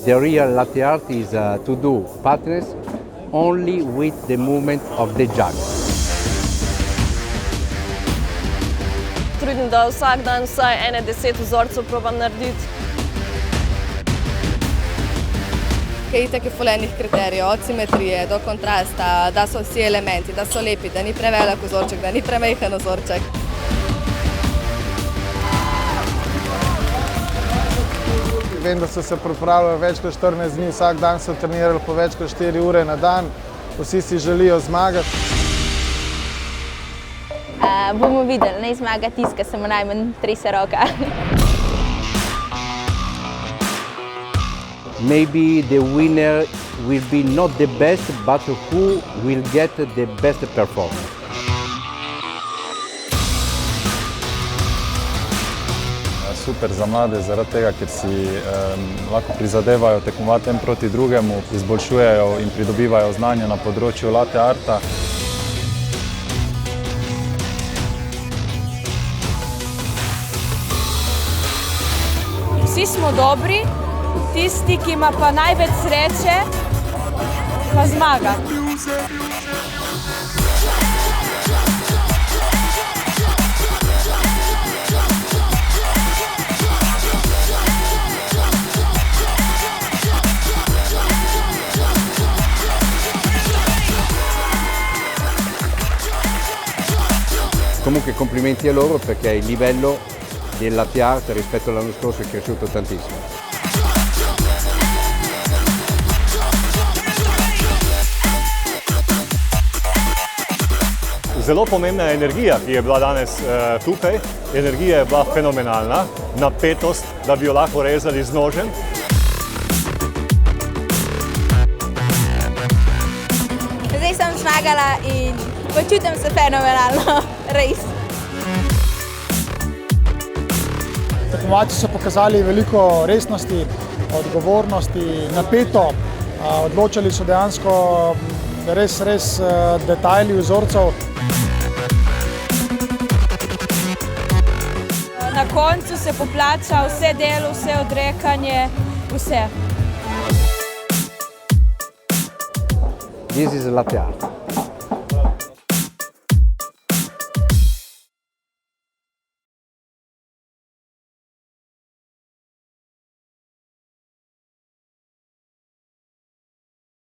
The real latte art is to do patterns only with the movement of the jug. Trudim, da vsak dan vsaj 10 vzorcev probam narediti. Kaj itak je ful enih kriterijev, od simetrije do kontrasta, da so vsi elementi, da so lepi, da ni prevelik vzorček, da ni premajhen vzorček. Vem, da so se pripravljali več kot 14 dni, vsak dan so trenirali po več kot 4 ure na dan, vsi si želijo zmagati. Bomo videli, naj zmaga tisti, ki se mu najmanj trese roka. Maybe the winner will be not the best, but who will get the best performance. Super za mlade, zaradi tega, ker si lahko prizadevajo tekmovati en proti drugemu, izboljšujejo in pridobivajo znanje na področju latte arta. Vsi smo dobri, tisti, ki ima pa največ sreče, pa zmaga. Comunque complimenti a loro perché il livello del latte art rispetto all'anno scorso è cresciuto tantissimo. Zelo pomembna je energija, ki je bila danes tukaj. Energija je bila fenomenalna, napetost, da bi jo lahko rezali z nožem. Zdaj sem zmagala in počutim se fenomenalno, res. Tekmovalci so pokazali veliko resnosti, odgovornosti, napeto. Odločali so dejansko res detajli vzorcev. Na koncu se poplača vse delo, vse odrekanje, vse. This is latte art.